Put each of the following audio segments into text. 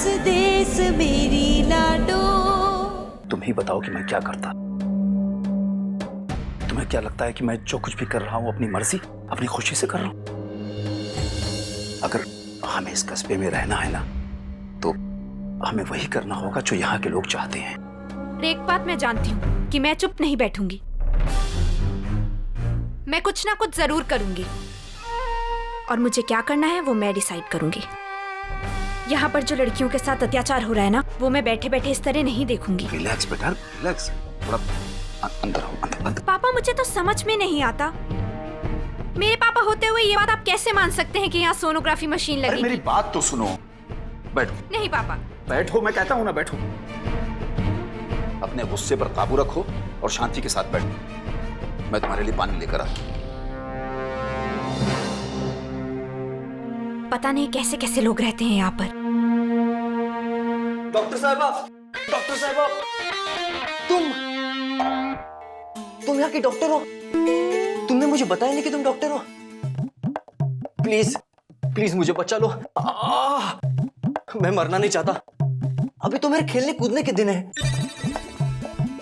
देस देस मेरी लाडो। तुम ही बताओ कि मैं क्या करता। तुम्हें क्या लगता है कि मैं जो कुछ भी कर रहा हूं अपनी मर्जी, अपनी खुशी से कर रहा हूं? अगर हमें इस कस्बे में रहना है ना, तो हमें वही करना होगा जो यहाँ के लोग चाहते हैं। एक बात मैं जानती हूँ कि मैं चुप नहीं बैठूंगी। मैं कुछ ना कुछ जरूर करूंगी, और मुझे क्या करना है वो मैं डिसाइड करूंगी। यहाँ पर जो लड़कियों के साथ अत्याचार हो रहा है ना, वो मैं बैठे बैठे इस तरह नहीं देखूंगी। रिलैक्स बेटा, रिलैक्स। थोड़ा अंदर आओ, अंदर। पापा, मुझे तो समझ में नहीं आता, मेरे पापा होते हुए ये बात आप कैसे मान सकते हैं कि यहाँ सोनोग्राफी मशीन लगी? अरे मेरी बात तो सुनो। बैठो। नहीं पापा। बैठो, मैं कहता हूँ ना, बैठो। अपने गुस्से पर काबू रखो और शांति के साथ बैठो। मैं तुम्हारे लिए पानी लेकर आता हूँ। पता नहीं कैसे कैसे लोग रहते हैं यहाँ पर। डॉक्टर साहबा, तुम यहाँ की डॉक्टर हो? तुमने मुझे बताया नहीं कि तुम डॉक्टर हो। प्लीज प्लीज मुझे बचा लो। मैं मरना नहीं चाहता। अभी तो मेरे खेलने कूदने के दिन है,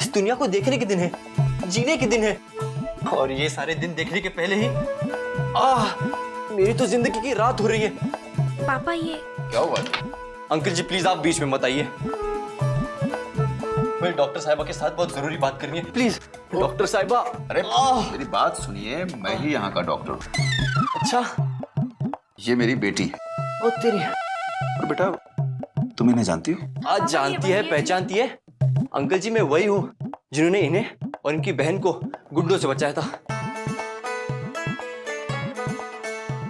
इस दुनिया को देखने के दिन है, जीने के दिन है, और ये सारे दिन देखने के पहले ही मेरी तो जिंदगी की रात हो रही है। पापा ये क्या हुआ? अंकल जी प्लीज आप बीच में मत आइए, मैं डॉक्टर साहिबा के साथ बहुत जरूरी बात करनी है। प्लीज डॉक्टर साहिबा। अरे मेरी बात सुनिए, मैं ही यहाँ का डॉक्टर हूँ। अच्छा, ये मेरी बेटी है। ओ तेरी। और बेटा, तुम इन्हें जानती हो? आज जानती है, पहचानती है। अंकल जी मैं वही हूँ जिन्होंने इन्हें और इनकी बहन को गुंडों से बचाया था।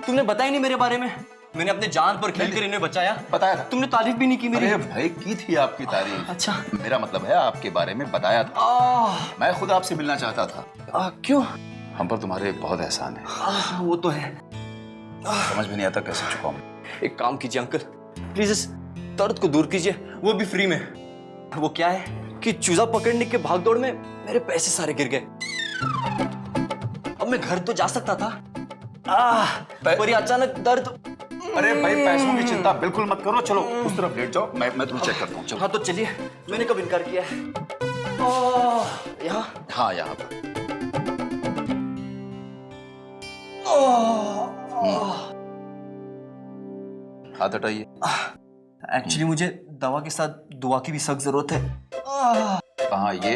तुमने बताया नहीं मेरे बारे में। मैंने अपने जान पर खेलकर इन्हें बचाया। बताया था। तुमने तारीफ भी नहीं की मेरी। अरे भाई, की थी आपकी तारीफ। अच्छा, मेरा मतलब है आपके बारे में बताया था। मैं खुद आपसे मिलना चाहता था। क्यों? हम पर तुम्हारे बहुत एहसान है। वो तो है। समझ में नहीं आता कैसे चुकाऊं। एक काम कीजिए अंकल, प्लीज इस दर्द को दूर कीजिए, वो भी फ्री में। वो क्या है कि चूजा पकड़ने के भागदौड़ में मेरे पैसे सारे गिर गए। अब मैं घर तो जा सकता था, पर ये अचानक दर्द। अरे भाई, पैसों की चिंता बिल्कुल मत करो। चलो उस तरफ लेट जाओ, मैं तुम्हें चेक करता हूँ। चलो। हाँ तो चलिए, मैंने कब इनकार किया है? यहाँ? हाँ, यहाँ पर। हाथ हटाइए। एक्चुअली मुझे दवा के साथ दुआ की भी सख्त जरूरत है। कहाँ ये?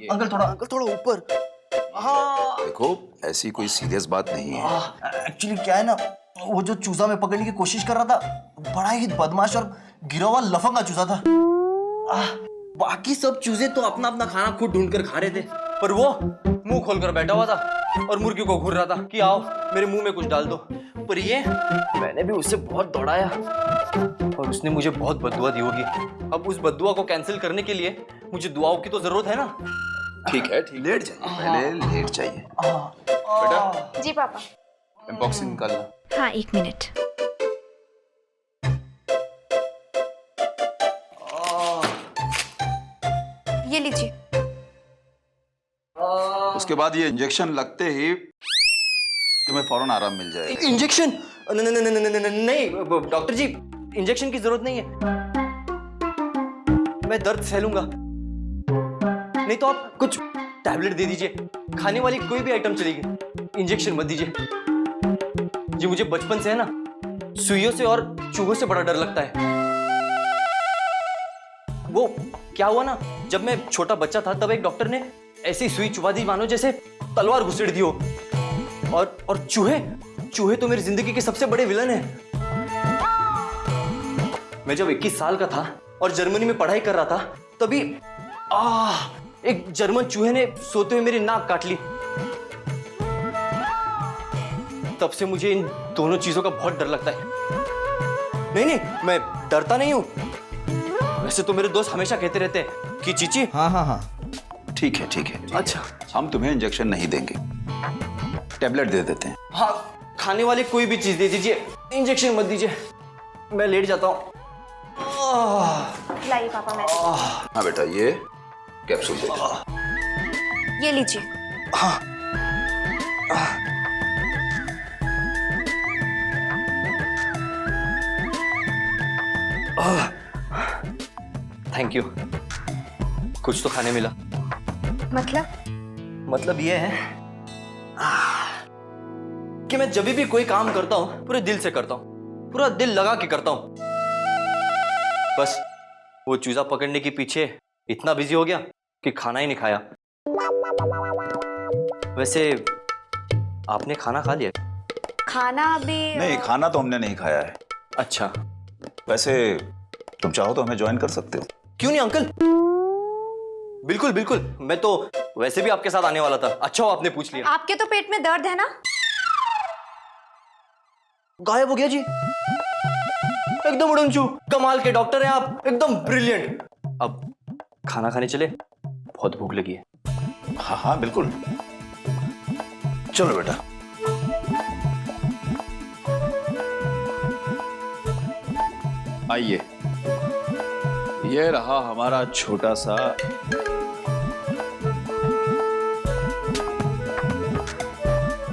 अंकल थोड़ा ऊपर। देखो, ऐसी कोई सीरियस बात नहीं है। एक्चुअली क्या है ना, वो जो चूजा में पकड़ने की कोशिश कर रहा था, बड़ा ही बदमाश और गिरा हुआ लफंगा चूजा था। बाकी सब चूजे तो अपना अपना खाना खुद ढूंढ कर खा रहे थे, पर वो मुंह खोलकर बैठा हुआ था और मुर्गी को घूर रहा था कि आओ मेरे मुंह में कुछ डाल दो। पर ये, मैंने भी उससे बहुत दौड़ाया और उसने मुझे बहुत बद्दुआ दी होगी। अब उस बद्दुआ को कैंसिल करने के लिए मुझे दुआओं की तो जरूरत है ना। ठीक है, ठीक। लेट जाइए, पहले लेट जाइए। बेटा। जी पापा। अनबॉक्सिंग निकालना। हाँ, 1 मिनट। ये लीजिए। उसके बाद ये इंजेक्शन लगते ही तुम्हें फौरन आराम मिल जाएगा। इंजेक्शन? नहीं डॉक्टर जी, इंजेक्शन की जरूरत नहीं है, मैं दर्द सह लूंगा। नहीं तो आप कुछ टैबलेट दे दीजिए, खाने वाली कोई भी आइटम चलेगी, इंजेक्शन मत दीजिए। जी मुझे बचपन से है ना, सुइयों से और चूहों से बड़ा डर लगता है। वो क्या हुआ ना, जब मैं छोटा बच्चा था तब एक डॉक्टर ने ऐसी सुई चुभा दी मानो जैसे तलवार घुसेड़ दी हो। और चूहे तो मेरी जिंदगी के सबसे बड़े विलन हैं। मैं जब 21 साल का था और जर्मनी में पढ़ाई कर रहा था, तभी एक जर्मन चूहे ने सोते हुए मेरी नाक काट ली। तब से मुझे इन दोनों चीजों का बहुत डर लगता है। नहीं, मैं डरता नहीं हूं। वैसे तो मेरे दोस्त हमेशा कहते रहते हैं कि चीची। हाँ। ठीक है, ठीक है। अच्छा, हम तुम्हें इंजेक्शन नहीं देंगे, टैबलेट दे देते हैं। हाँ, खाने वाली कोई भी चीज दे दीजिए, इंजेक्शन मत दीजिए। मैं लेट जाता हूँ। लाइए पापा, मैं। हाँ बेटा, ये कैप्सूल दे दो। ये लीजिए। थैंक यू, कुछ तो खाने मिला। मतलब ये है कि मैं जब भी कोई काम करता हूं पूरे दिल से करता हूं, पूरा दिल लगा के करता हूं। बस वो चूजा पकड़ने के पीछे इतना बिजी हो गया कि खाना ही नहीं खाया। वैसे आपने खाना खा लिया? खाना अभी नहीं, खाना तो हमने नहीं खाया है। अच्छा, वैसे तुम चाहो तो हमें ज्वाइन कर सकते हो। क्यों नहीं अंकल, बिल्कुल बिल्कुल, मैं तो वैसे भी आपके साथ आने वाला था। अच्छा हो आपने पूछ लिया। आपके तो पेट में दर्द है ना? गायब हो गया जी, एकदम उड़नचू। कमाल के डॉक्टर हैं आप, एकदम ब्रिलियंट। अब खाना खाने चले, बहुत भूख लगी है। हाँ हाँ बिल्कुल, चलो बेटा। आइए, ये रहा हमारा छोटा सा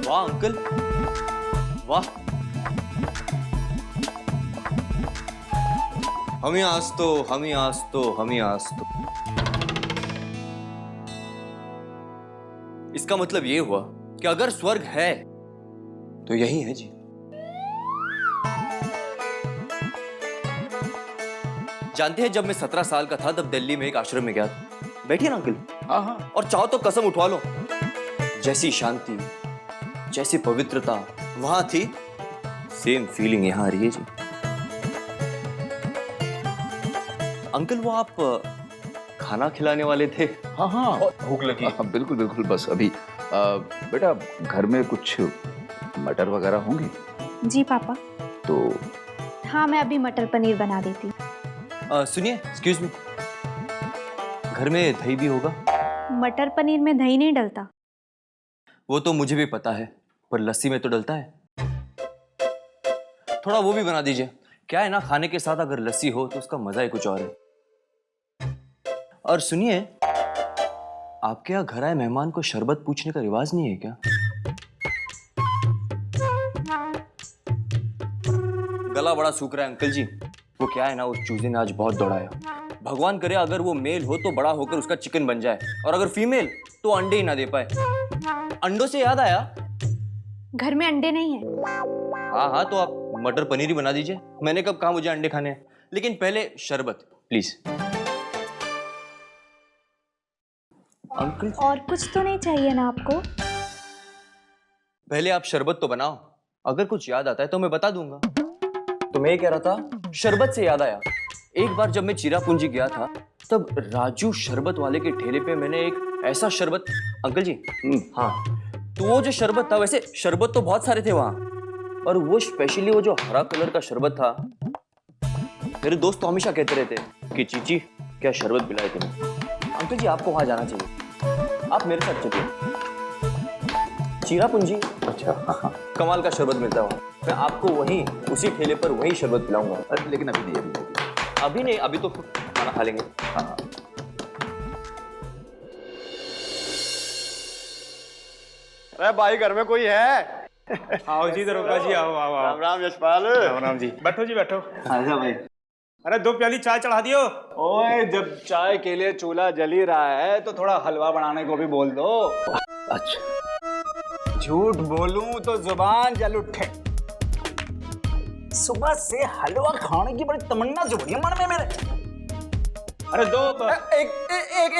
वाह अंकल, वाह। हम ही आज तो, हम ही आज तो, हम ही आज तो। इसका मतलब ये हुआ कि अगर स्वर्ग है तो यही है जी। जानते हैं, जब मैं 17 साल का था तब दिल्ली में एक आश्रम में गया था। बैठिए ना अंकल। हाँ हाँ, और चाहो तो कसम उठवा लो, जैसी शांति, जैसी पवित्रता वहां थी, सेम फीलिंग यहां आ रही है जी। अंकल, वो आप खाना खिलाने वाले थे? हाँ हाँ, भूख लगी। हाँ, बिल्कुल बिल्कुल। बस अभी बेटा घर में कुछ मटर वगैरह होंगे? जी पापा। तो हाँ, मैं अभी मटर पनीर बना देती। सुनिए, एक्सक्यूज मी, घर में दही भी होगा? मटर पनीर में दही नहीं डलता। वो तो मुझे भी पता है, पर लस्सी में तो डलता है। थोड़ा वो भी बना दीजिए। क्या है ना, खाने के साथ अगर लस्सी हो तो उसका मजा ही कुछ और है। और सुनिए, आपके यहाँ घर आए मेहमान को शरबत पूछने का रिवाज नहीं है क्या? गला बड़ा सूख रहा है अंकल जी। वो क्या है ना, उस चूजे ने आज बहुत दौड़ाया। भगवान करे अगर वो मेल हो तो बड़ा होकर उसका चिकन बन जाए, और अगर फीमेल तो अंडे ही ना दे पाए। अंडों से याद आया, घर में अंडे नहीं है। हाँ हाँ, तो आप मटर पनीर ही बना दीजिए। मैंने कब कहा मुझे अंडे खाने हैं, लेकिन पहले शरबत प्लीज। अंकल, और कुछ तो नहीं चाहिए ना आपको? पहले आप शरबत तो बनाओ, अगर कुछ याद आता है तो मैं बता दूंगा। तो मैं कह रहा था, शरबत से याद आया, एक बार जब मैं चिरापुंजी गया था तब राजू शरबत वाले के ठेले पे मैंने एक ऐसा शरबत, अंकल जी, हाँ, तो वो जो शरबत था, वैसे शरबत तो बहुत सारे थे वहां, और वो स्पेशली वो जो हरा कलर का शरबत था, मेरे दोस्त तो हमेशा कहते रहते कि चीची क्या शरबत पिलाए तुम्हें। अंकल जी, आपको वहां जाना चाहिए, आप मेरे साथ चलिए। चिरापुंजी, अच्छा, हाँ, कमाल का शरबत मिलता है वहाँ। मैं आपको वहीं उसी ठेले पर वही शरबत पिलाऊंगा। अरे लेकिन अभी नहीं, अभी नहीं, अभी तो खाना खा लेंगे। हाँ। अरे भाई, घर में कोई है? आओ जी दरोगा जी, आओ आओ आओ। राम राम यशपाल। राम राम जी, बैठो जी बैठो। आजा भाई। अरे 2 प्याली चाय चढ़ा दियो। ओए, जब चाय के लिए चूल्हा जल ही रहा है तो थोड़ा हलवा बनाने को भी बोल दो। अच्छा, झूठ बोलूं तो जुबान जल उठे। सुबह से हलवा खाने की बड़ी तमन्ना जुड़ी है मन में मेरे। अरे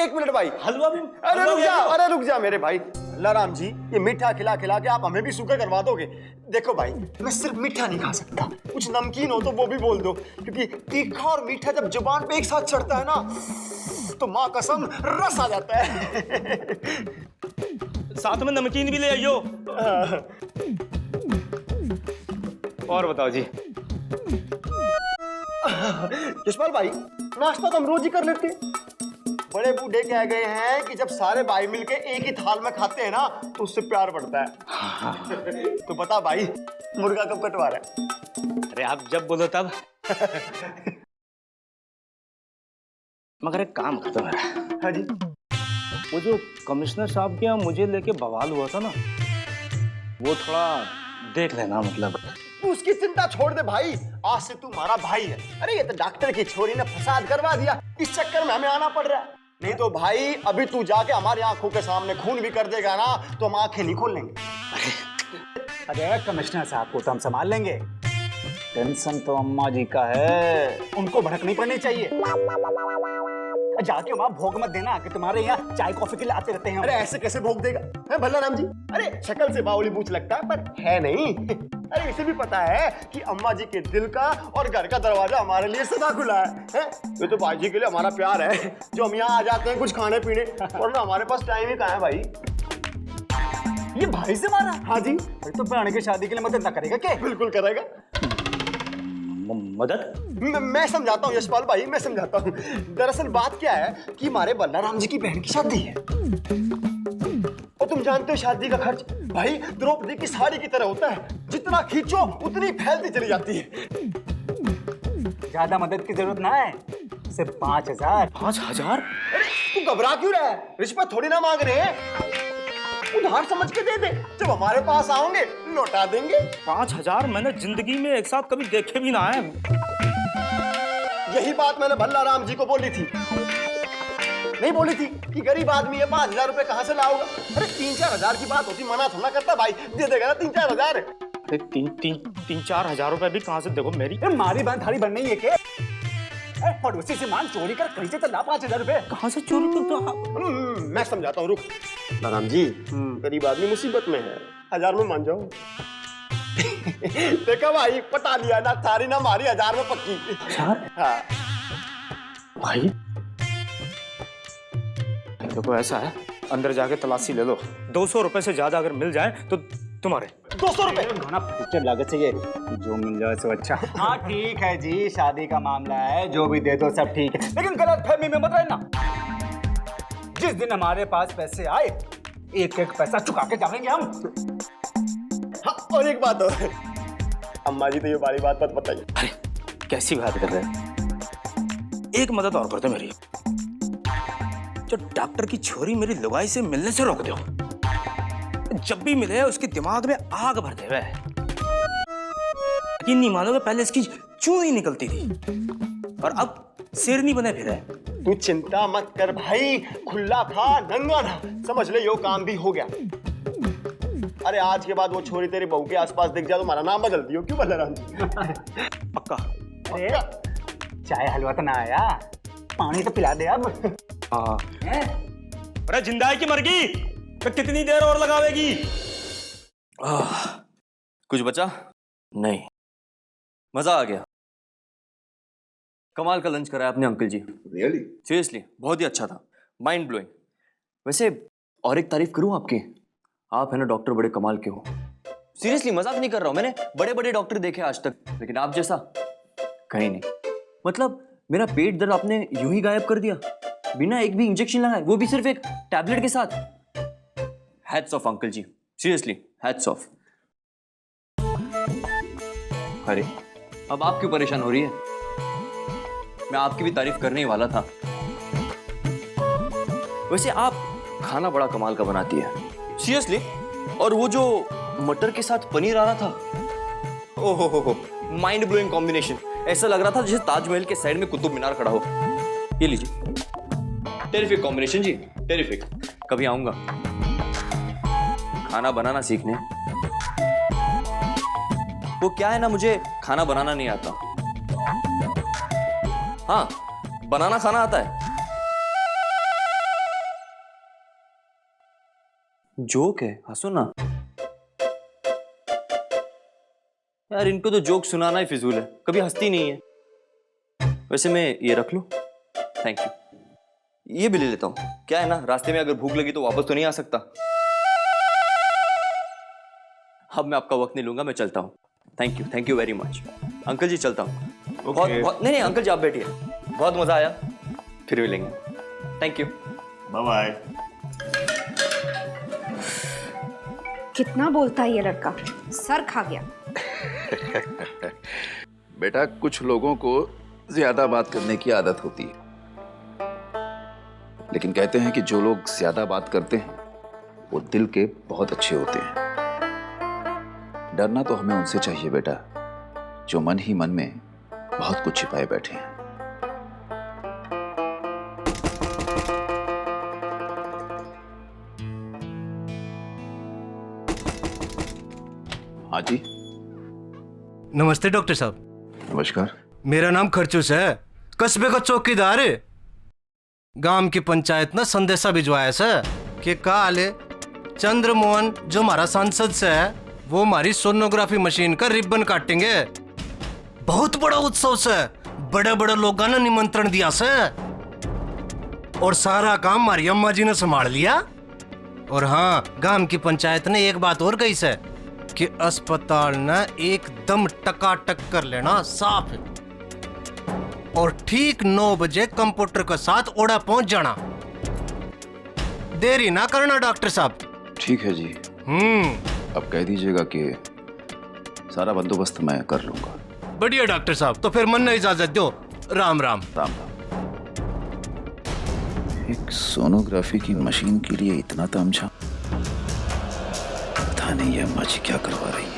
एक मिनट भाई, हलवा भी। अरे रुक जा मेरे भाई। अल्लाह राम जी, ये मीठा खिला खिला के आप हमें भी शुगर करवा दोगे? देखो भाई, मैं सिर्फ मीठा नहीं खा सकता, कुछ नमकीन हो तो वो भी बोल दो, क्योंकि तीखा और मीठा जब जुबान पे एक साथ चढ़ता है ना तो माँ कसम रस आ जाता है। साथ में नमकीन भी ले आइयो। और बताओ जी। यशपाल भाई, नाश्ता तो हम रोज ही कर लेते हैं। बड़े बूढ़े कह गए हैं कि जब सारे भाई मिलके एक ही थाल में खाते हैं ना तो उससे प्यार बढ़ता है। तो बता भाई, मुर्गा कब कटवा रहा है? अरे आप जब बोलो तब। मगर एक काम करता मेरा। हाँ जी। वो जो कमिश्नर साहब के यहाँ मुझे लेके बवाल हुआ था ना, वो थोड़ा देख लेना। मतलब तू उसकी चिंता छोड़ दे भाई, आज से तू हमारा भाई है। अरे ये तो डॉक्टर की छोरी ने फसाद करवा दिया, इस चक्कर में हमें आना पड़ रहा है। नहीं तो भाई अभी तू जाके हमारी आंखों के सामने खून भी कर देगा ना तो हम आंखें नहीं खोल लेंगे। अरे कमिश्नर साहब को तो हम संभाल लेंगे, टेंशन तो अम्मा जी का है, उनको भड़क नहीं पड़नी चाहिए। जाके वहां भोग मत देना कि तुम्हारे यहाँ चाय कॉफी के लिए आते रहते हैं। अरे ऐसे कैसे भोग देगा है भल्लाराम जी? अरे शक्ल से बावली बूझ लगता है पर है नहीं। अरे इसे भी पता है कि अम्मा जी के दिल का और घर का दरवाजा हमारे लिए सदा खुला है? ये तो भाई जी के लिए हमारा प्यार है जो हम यहाँ आ जाते हैं कुछ खाने पीने, वरना हमारे पास टाइम ही कहाँ है भाई। ये भाई से मारा? हाँ जी। तो बहन की शादी के लिए मदद ना करेगा क्या? बिल्कुल करेगा। मदद? मैं समझाता हूँ यशपाल भाई, मैं समझाता हूँ। दरअसल बात क्या है कि हमारे बल्लाराम जी की बहन की शादी है और तुम जानते हो शादी का खर्च भाई द्रौपदी की साड़ी की तरह होता है, जितना खींचो उतनी फैलती चली जाती है। ज्यादा मदद की जरूरत ना है, सिर्फ 5000। 5000? अरे तू घबरा क्यों रहा है? रिश्वत थोड़ी ना मांग रहे हैं, उधार समझ के दे दे, जब हमारे पास आओगे लौटा देंगे। 5000 मैंने जिंदगी में एक साथ कभी देखे भी ना है। यही बात मैंने भल्लाराम जी को बोली थी, नहीं बोली थी कि गरीब आदमी है 5000 रुपए कहाँ से लाओगा? अरे 3-4 हजार की बात होती, मना थोड़ा करता भाई, दे देगा ना 3-4 हजार। 3-4 हजार रुपए भी कहाँ से? देखो मेरी मारी बहन थारी बन नहीं है के? पड़ोसी से मान चोरी कर कहीं से तो ला 5000 रुपए। कहाँ से चोरी करते हो? मैं समझाता हूँ, रुक। राम जी, गरीब आदमी मुसीबत में है, 1000 में मान जाओ। देखा भाई, पटा लिया ना, थारी ना मारी, 1000 में पक्की। 1000? हाँ भाई देखो ऐसा है, अंदर जाके तलाशी ले लो, 200 रुपए से ज्यादा अगर मिल जाए तो तुम्हारे। 200 रुपए? फ्यूचर लागत चाहिए, जो मिल जाए सो अच्छा। हाँ ठीक है जी, शादी का मामला है, जो भी दे दो सब ठीक है, लेकिन गलत फहमी में मत रहना। जिस दिन हमारे पास पैसे आए एक एक पैसा चुका के जाएंगे हम। हाँ, और एक बात और, अम्मा जी तो ये बड़ी बात मत बताइए। अरे कैसी बात कर रहे हैं? एक मदद और कर दो मेरी, जो डॉक्टर की छोरी मेरी लुगाई से मिलने से रोक दो। जब भी मिले उसके दिमाग में आग भर दे। यकीन नहीं मानोगे, पहले इसकी चूई निकलती थी और अब शेरनी बने फिरे। तू चिंता मत कर भाई, खुला खा नंगा ना, समझ ले यो काम भी हो गया। अरे आज के बाद वो छोरी तेरी बहू के आसपास दिख जाए तो हमारा नाम बदल दियो। क्यों बल्लाराम जी? पक्का? अरे चाय हलवा तो ना आया, पानी तो पिला दे अब। हाँ। अरे जिंदा है कि मर गई? तो कितनी देर और लगावेगी? कुछ बचा? नहीं, मजा आ गया। कमाल का लंच कराया आपने अंकल जी। रियली? सीरियसली बहुत ही अच्छा था, माइंड ब्लोइंग। वैसे और एक तारीफ करूं आपकी, आप है ना डॉक्टर बड़े कमाल के हो। सीरियसली मजाक नहीं कर रहा हूं, मैंने बड़े बड़े डॉक्टर देखे आज तक, लेकिन आप जैसा कहीं नहीं। मतलब मेरा पेट दर्द आपने यूं ही गायब कर दिया, बिना एक भी इंजेक्शन लगाए, वो भी सिर्फ एक टैबलेट के साथ। हैट्स ऑफ अंकल जी, सीरियसली हैट्स ऑफ। अरे अब आप क्यों परेशान हो रही है? मैं आपकी भी तारीफ करने ही वाला था। वैसे आप खाना बड़ा कमाल का बनाती है, सीरियसली। और वो जो मटर के साथ पनीर आ रहा था, ओहो हो, माइंड ब्लोइंग कॉम्बिनेशन। ऐसा लग रहा था जैसे ताजमहल के साइड में कुतुब मीनार खड़ा हो। ये लीजिए, टेरिफिक कॉम्बिनेशन जी, टेरिफिक। कभी आऊंगा खाना बनाना सीखने। वो क्या है ना, मुझे खाना बनाना नहीं आता। हाँ, बनाना खाना आता है। जोक है, हंसो ना यार। इनको तो जोक सुनाना ही फिजूल है, कभी हंसती नहीं है। वैसे मैं ये रख लूं? Thank you. ये भी ले लेता हूं। क्या है ना, रास्ते में अगर भूख लगी तो वापस तो नहीं आ सकता। अब मैं आपका वक्त नहीं लूंगा, मैं चलता हूं। Thank you very much uncle ji, चलता हूं। बहुत नहीं अंकल जी आप बैठिए, बहुत मजा आया, फिर मिलेंगे। Thank you, bye bye. कितना बोलता है ये लड़का, सर खा गया। बेटा कुछ लोगों को ज्यादा बात करने की आदत होती है, लेकिन कहते हैं कि जो लोग ज्यादा बात करते हैं वो दिल के बहुत अच्छे होते हैं। डरना तो हमें उनसे चाहिए बेटा जो मन ही मन में बहुत कुछ छिपाए बैठे हैं। हाँ जी। नमस्ते डॉक्टर साहब। नमस्कार। मेरा नाम खर्चूस है, कस्बे का चौकीदार है। गांव की पंचायत ने संदेशा भिजवाया सर कि काले चंद्रमोहन जो हमारा सांसद से है वो हमारी सोनोग्राफी मशीन का रिबन काटेंगे। बहुत बड़ा उत्सव से बड़े बड़े लोगों ने निमंत्रण दिया से, और सारा काम हमारी अम्मा जी ने संभाल लिया। और हाँ, गांव की पंचायत ने एक बात और कही से कि अस्पताल ने एकदम टकाटक कर लेना साफ है, और ठीक 9 बजे कंप्यूटर के साथ ओड़ा पहुंच जाना। देरी ना करना डॉक्टर साहब। ठीक है जी। अब कह दीजिएगा कि सारा बंदोबस्त मैं कर लूंगा। बढ़िया डॉक्टर साहब, तो फिर मन ने इजाजत दो। राम राम। राम राम। एक सोनोग्राफी की मशीन के लिए इतना तामझाम, पता नहीं ये अम्मा जी क्या करवा रही है।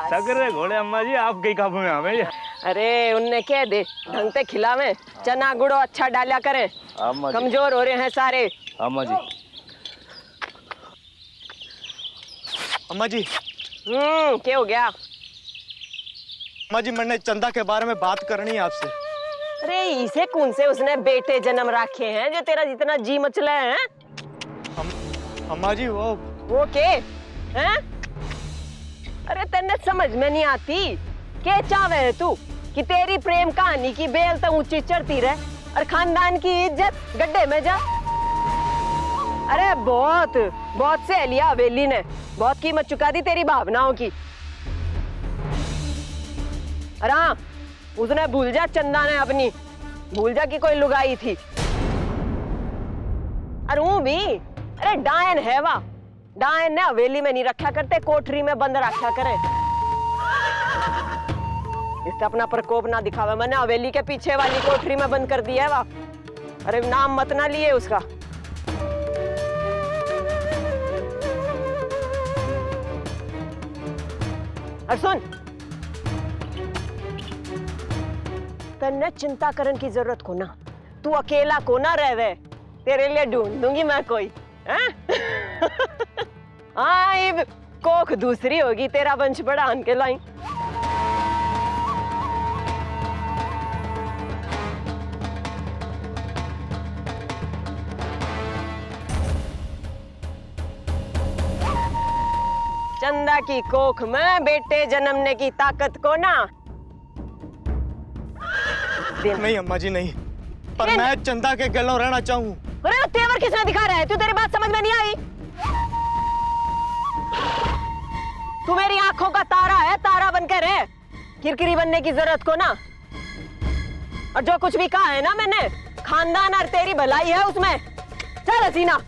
सगरे घोड़े अम्मा जी आपके काबू में हमें। अरे उनने कह दे ढंग से खिलावे, चना गुड़ो अच्छा डाला करें, कमजोर हो रहे हैं सारे। अम्मा जी। अम्मा जी। क्या हो गया? अम्मा जी, मैंने चंदा के बारे में बात करनी है आपसे। अरे इसे कौन से उसने बेटे जन्म रखे हैं जो तेरा जितना जी मचला है? अम्मा जी वो के हैं? अरे तेने समझ में नहीं आती क्या चाहवे है तू कि तेरी प्रेम कहानी की बेल तो ऊंची चढ़ती रहे और खानदान की इज्जत गड्ढे में जा। अरे बहुत बहुत सहेलिया हवेली ने बहुत कीमत चुका दी तेरी भावनाओं की। अरे हाँ, उसने भूल जा, चंदा ने अपनी भूल जा कि कोई लुगाई थी। अरे वो भी, अरे डायन है वाह, डायन ने हवेली में नहीं रखा करते, कोठरी में बंद रखा करे। इससे अपना प्रकोप ना दिखावे। मैंने हवेली के पीछे वाली कोठरी में बंद कर दिया है वाह। अरे नाम मत ना लिए उसका। और सुन, तन्ने चिंता करने की जरूरत को ना, तू अकेला को ना रहे, तेरे लिए ढूंढ दूंगी मैं कोई। हाँ, कोख दूसरी होगी, तेरा वंश बढ़ान के लाई। चंदा की कोख में बेटे जन्मने की ताकत को ना। नहीं अम्मा जी नहीं, पर मैं चंदा के गलों रहना चाहूँ। अरे तेवर किसने दिखा रहा है? तू, तेरी बात समझ में नहीं आई? तू मेरी आंखों का तारा है, तारा बनकर रह, किरकिरी बनने की जरूरत को ना। और जो कुछ भी कहा है ना मैंने, खानदान और तेरी भलाई है उसमें। चल हसीना।